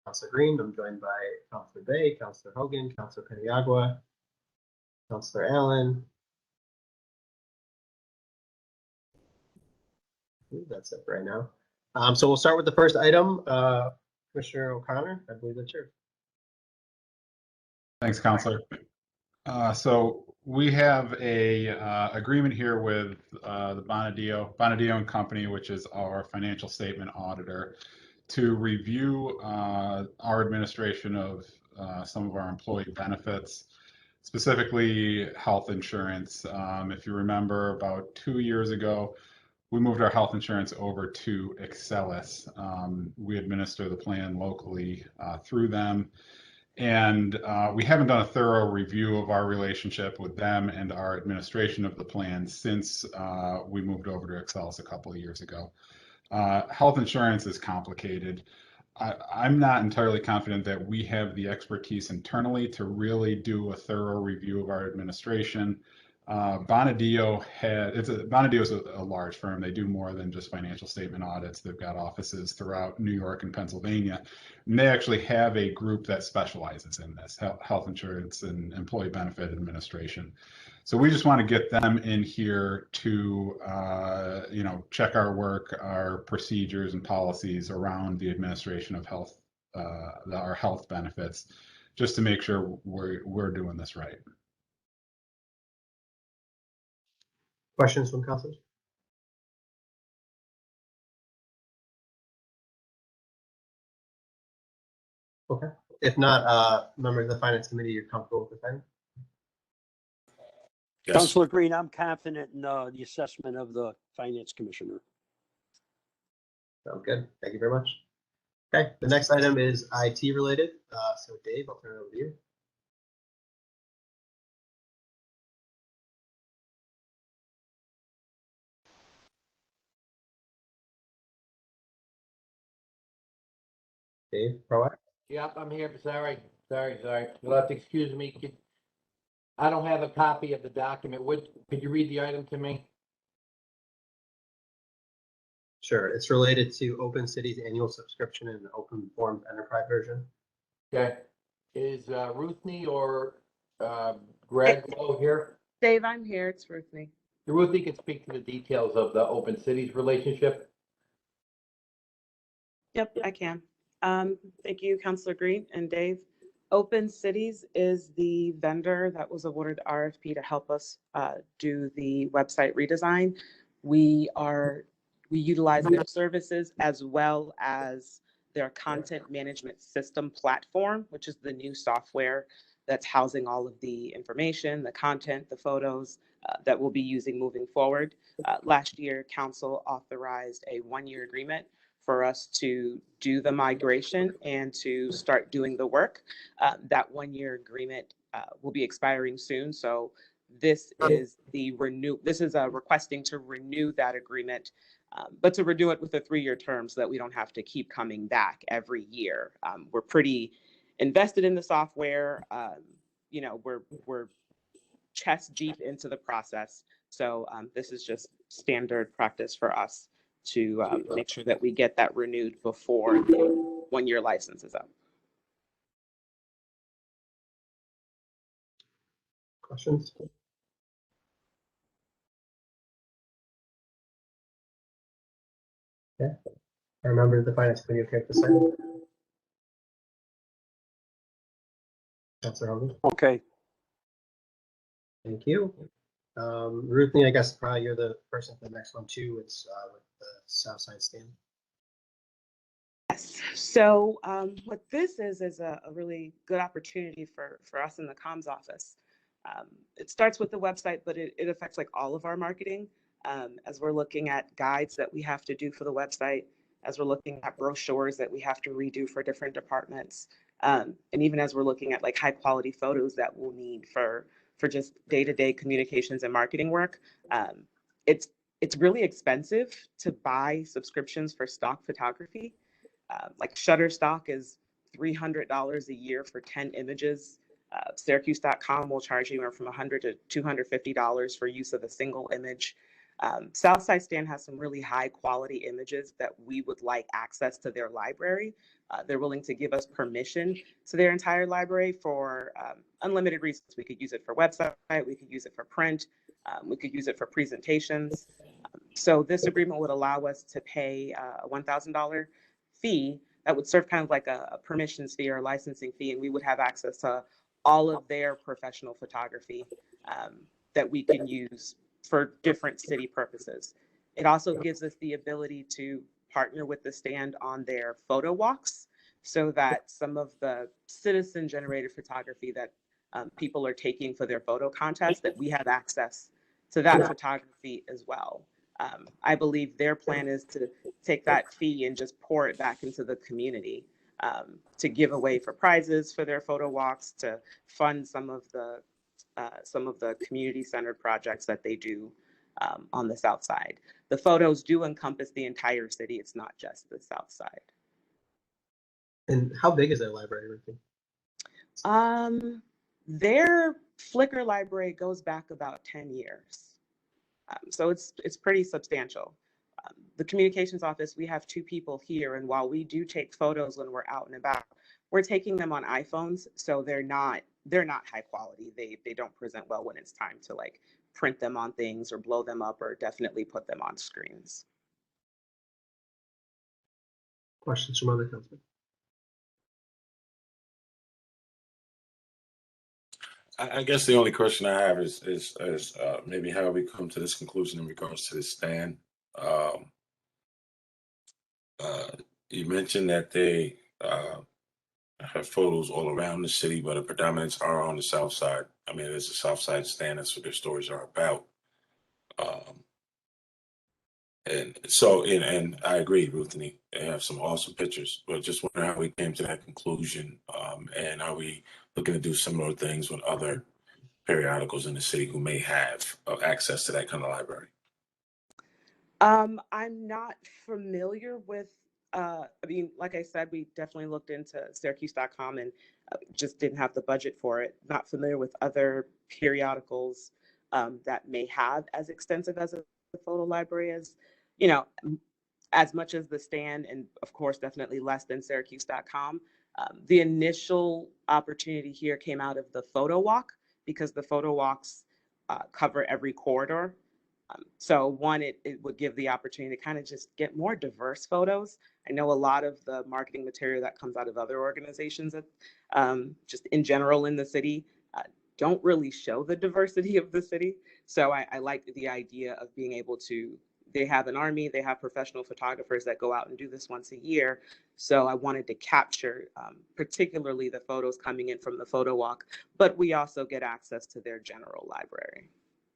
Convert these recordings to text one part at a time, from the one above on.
Councilor Green. I'm joined by Councilor Bay, Councilor Hogan, Councilor Paniagua, Councilor Allen. That's it for right now. So we'll start with the first item. Commissioner O'Connor, I believe that's yours. Thanks, Councilor. So we have a agreement here with the Bonadillo and Company, which is our financial statement auditor, to review our administration of some of our employee benefits, specifically health insurance. If you remember, about 2 years ago, we moved our health insurance over to Excelis. We administer the plan locally through them. And we haven't done a thorough review of our relationship with them and our administration of the plan since we moved over to Excelis a couple of years ago. Health insurance is complicated. I'm not entirely confident that we have the expertise internally to really do a thorough review of our administration. Bonadillo is a large firm. They do more than just financial statement audits. They've got offices throughout New York and Pennsylvania. And they actually have a group that specializes in this, health insurance and employee benefit administration. So we just want to get them in here to, check our work, our procedures and policies around the administration of our health benefits, just to make sure we're doing this right. Questions from councilors? Okay. If not, members of the Finance Committee, you're comfortable with the item? Yes. Councilor Green, I'm confident in the assessment of the Finance Commissioner. Sounds good. Thank you very much. Okay, the next item is IT related. So Dave, I'll turn it over to you. Dave, proactive. Yep, I'm here. Sorry. You'll have to excuse me. I don't have a copy of the document. Could you read the item to me? Sure. It's related to Open City's annual subscription and the Open Forms Enterprise version. Okay. Is Ruthney or Greg here? Dave, I'm here. It's Ruthney. Ruthney can speak to the details of the Open Cities relationship. Yep, I can. Thank you, Councilor Green and Dave. Open Cities is the vendor that was awarded RFP to help us do the website redesign. We utilize their services as well as their content management system platform, which is the new software that's housing all of the information, the content, the photos that we'll be using moving forward. Last year, Council authorized a 1-year agreement for us to do the migration and to start doing the work. That 1-year agreement will be expiring soon. So this is requesting to renew that agreement, but to renew it with a 3-year term so that we don't have to keep coming back every year. We're pretty invested in the software. We're chest deep into the process. So this is just standard practice for us to make sure that we get that renewed before the 1-year license is up. Questions? Okay. Are members of the Finance Committee okay with this item? Councilor Hogan? Okay. Thank you. Ruthney, I guess probably you're the person for the next one too. It's with the Southside Stand. Yes. So what this is a really good opportunity for us in the comms office. It starts with the website, but it affects like all of our marketing. As we're looking at guides that we have to do for the website, as we're looking at brochures that we have to redo for different departments, and even as we're looking at like high quality photos that we'll need for just day-to-day communications and marketing work. It's really expensive to buy subscriptions for stock photography. Like Shutterstock is $300 a year for 10 images. Syracuse.com will charge you anywhere from $100 to $250 for use of a single image. Southside Stand has some really high quality images that we would like access to their library. They're willing to give us permission to their entire library for unlimited reasons. We could use it for website, we could use it for print, we could use it for presentations. So this agreement would allow us to pay a $1,000 fee that would serve kind of like a permissions fee or a licensing fee, and we would have access to all of their professional photography that we can use for different city purposes. It also gives us the ability to partner with the stand on their photo walks so that some of the citizen generated photography that people are taking for their photo contest, that we have access to that photography as well. I believe their plan is to take that fee and just pour it back into the community to give away for prizes for their photo walks, to fund some of the community-centered projects that they do on the South Side. The photos do encompass the entire city. It's not just the South Side. And how big is their library, Ruthie? Their Flickr library goes back about 10 years. So it's pretty substantial. The communications office, we have 2 people here, and while we do take photos when we're out and about, we're taking them on iPhones, so they're not high quality. They don't present well when it's time to like print them on things or blow them up or definitely put them on screens. Questions from other councilmen? I guess the only question I have is maybe how we come to this conclusion in regards to this stand. You mentioned that they have photos all around the city, but the predominance are on the south side. I mean, it's a Southside Stand. That's what their stories are about. And so, and I agree, Ruthie, they have some awesome pictures, but just wondering how we came to that conclusion. And are we looking to do similar things with other periodicals in the city who may have access to that kind of library? I'm not familiar with, I mean, like I said, we definitely looked into Syracuse.com and just didn't have the budget for it. Not familiar with other periodicals that may have as extensive as a photo library as, you know, as much as the Stand, and of course, definitely less than Syracuse.com. The initial opportunity here came out of the photo walk because the photo walks cover every corridor. So one, it would give the opportunity to kind of just get more diverse photos. I know a lot of the marketing material that comes out of other organizations that just in general in the city don't really show the diversity of the city. So I like the idea of being able to, they have an army, they have professional photographers that go out and do this once a year. So I wanted to capture particularly the photos coming in from the photo walk, but we also get access to their general library.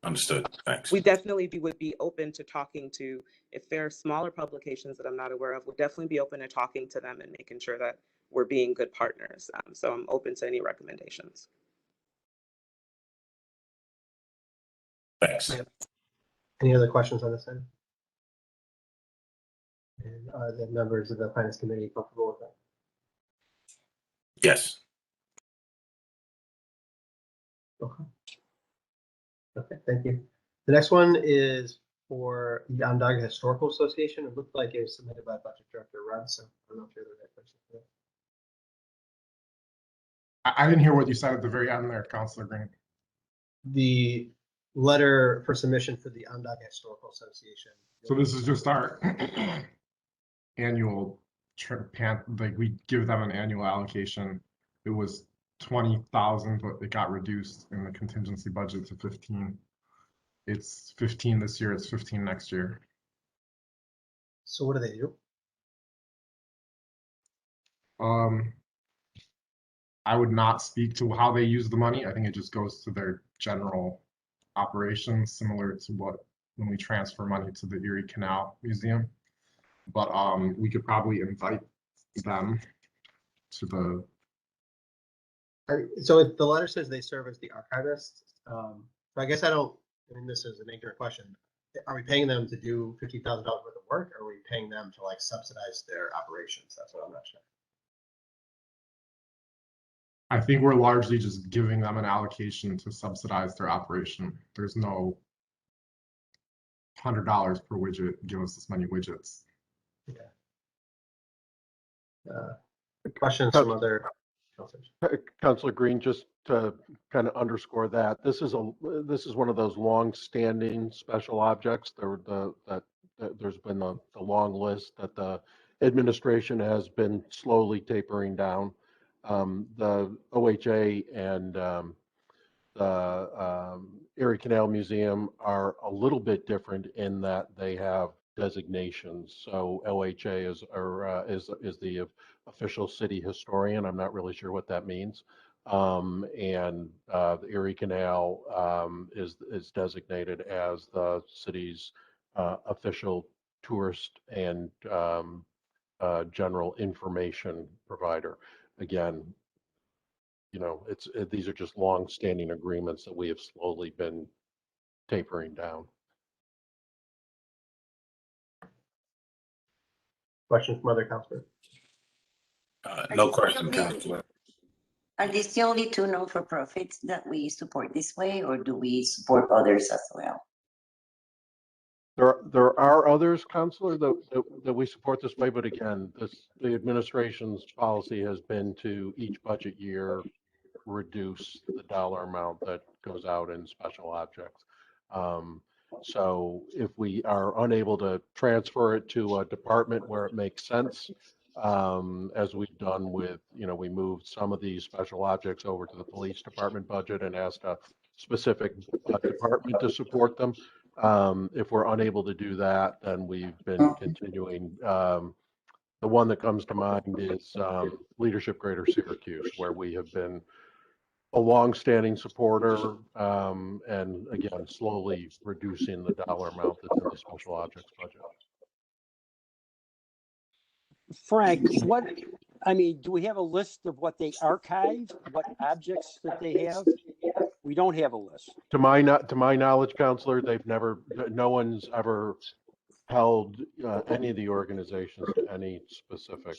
Understood. Thanks. We definitely would be open to talking to, if there are smaller publications that I'm not aware of, we'll definitely be open to talking to them and making sure that we're being good partners. So I'm open to any recommendations. Thanks. Any other questions on this item? And are the members of the Finance Committee comfortable with that? Yes. Okay. Okay, thank you. The next one is for the Undocking Historical Association. It looked like it was submitted by Budget Director Rudd, so I don't know if you're the right person for that. I didn't hear what you said at the very end there, Councilor Green. The letter for submission for the Undocking Historical Association. So this is just our annual like we give them an annual allocation. It was 20,000, but it got reduced in the contingency budget to 15. It's 15 this year, it's 15 next year. So what do they do? I would not speak to how they use the money. I think it just goes to their general operations, similar to what when we transfer money to the Erie Canal Museum. But we could probably invite them to the. So if the letter says they serve as the archivist, so I guess I mean, this is an ignorant question. Are we paying them to do $50,000 worth of work, or are we paying them to like subsidize their operations? That's what I'm not sure. I think we're largely just giving them an allocation to subsidize their operation. There's no $100 per widget, give us this many widgets. Questions from other counselors? Councilor Green, just to kind of underscore that, this is one of those long-standing special objects. There's been the long list that the administration has been slowly tapering down. The OHA and the Erie Canal Museum are a little bit different in that they have designations. So OHA is the official city historian. I'm not really sure what that means. And the Erie Canal is designated as the city's official tourist and general information provider. Again, these are just long-standing agreements that we have slowly been tapering down. Questions from other counselors? No question, Councilor. Are these the only two non-for-profits that we support this way, or do we support others as well? There are others, Councilor, that we support this way, but again, the administration's policy has been to each budget year reduce the dollar amount that goes out in special objects. So if we are unable to transfer it to a department where it makes sense, as we've done with, we moved some of these special objects over to the police department budget and asked a specific department to support them. If we're unable to do that, then we've been continuing. The one that comes to mind is Leadership Greater Syracuse, where we have been a long-standing supporter, and again, slowly reducing the dollar amount that's in the special objects budget. Frank, do we have a list of what they archive, what objects that they have? We don't have a list. To my knowledge, Counselor, no one's ever held any of the organizations to any specific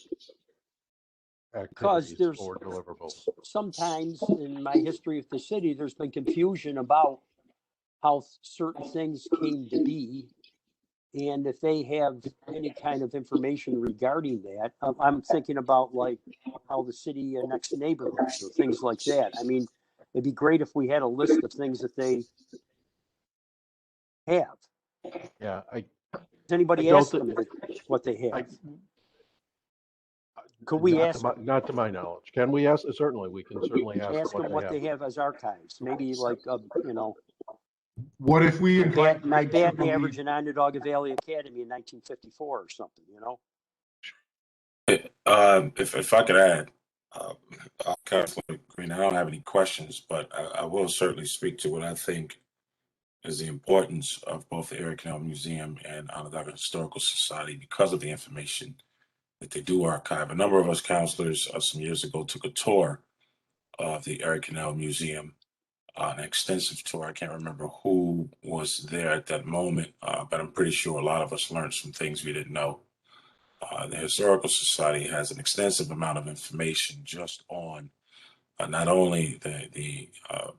Because activities or deliverables. Sometimes in my history of the city, there's been confusion about how certain things came to be. And if they have any kind of information regarding that, I'm thinking about like how the city annexed neighborhoods or things like that. I mean, it'd be great if we had a list of things that they have. Yeah, Does anybody ask them what they have? Could we ask? Not to my knowledge. Can we ask? Certainly, we can certainly ask them what they have as archives. Maybe like, What if we invite my batting average in Onondaga Valley Academy in 1954 or something, If I could add, Councilor Green, I don't have any questions, but I will certainly speak to what I think is the importance of both the Erie Canal Museum and Onondaga Historical Society because of the information that they do archive. A number of us councilors some years ago took a tour of the Erie Canal Museum, an extensive tour. I can't remember who was there at that moment, but I'm pretty sure a lot of us learned some things we didn't know. The Historical Society has an extensive amount of information just on not only the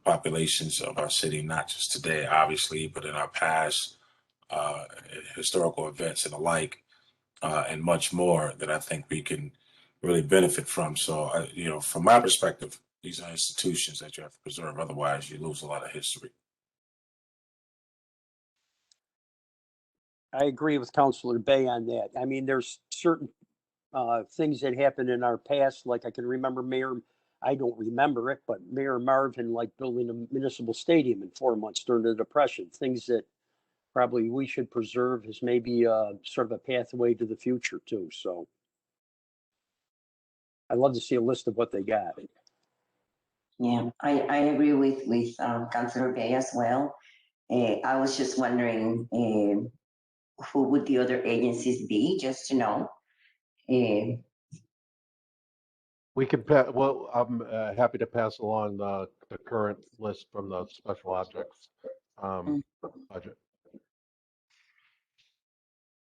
populations of our city, not just today, obviously, but in our past historical events and the like, and much more that I think we can really benefit from. So, from my perspective, these are institutions that you have to preserve. Otherwise, you lose a lot of history. I agree with Councilor Bay on that. I mean, there's certain things that happened in our past, like I can remember I don't remember it, but Mayor Marvin like building a municipal stadium in 4 months during the Depression, things that probably we should preserve as maybe sort of a pathway to the future too. So I'd love to see a list of what they got. Yeah, I agree with Councilor Bay as well. I was just wondering who would the other agencies be, just to know. We could, I'm happy to pass along the current list from the special objects budget.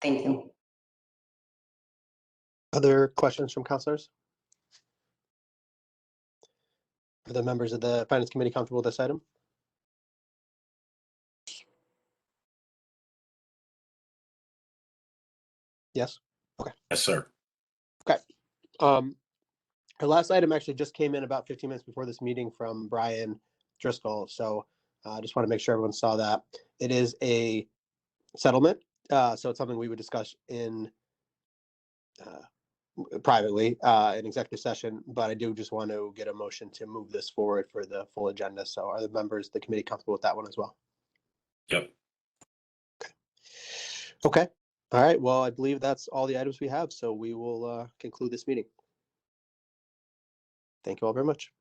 Thank you. Other questions from councilors? Are the members of the Finance Committee comfortable with this item? Yes. Yes, sir. Our last item actually just came in about 15 minutes before this meeting from Brian Driscoll. So I just want to make sure everyone saw that. It is a settlement. So it's something we would discuss in privately in executive session, but I do just want to get a motion to move this forward for the full agenda. So are the members of the committee comfortable with that one as well? Yep. Okay. All right. Well, I believe that's all the items we have. So we will conclude this meeting. Thank you all very much.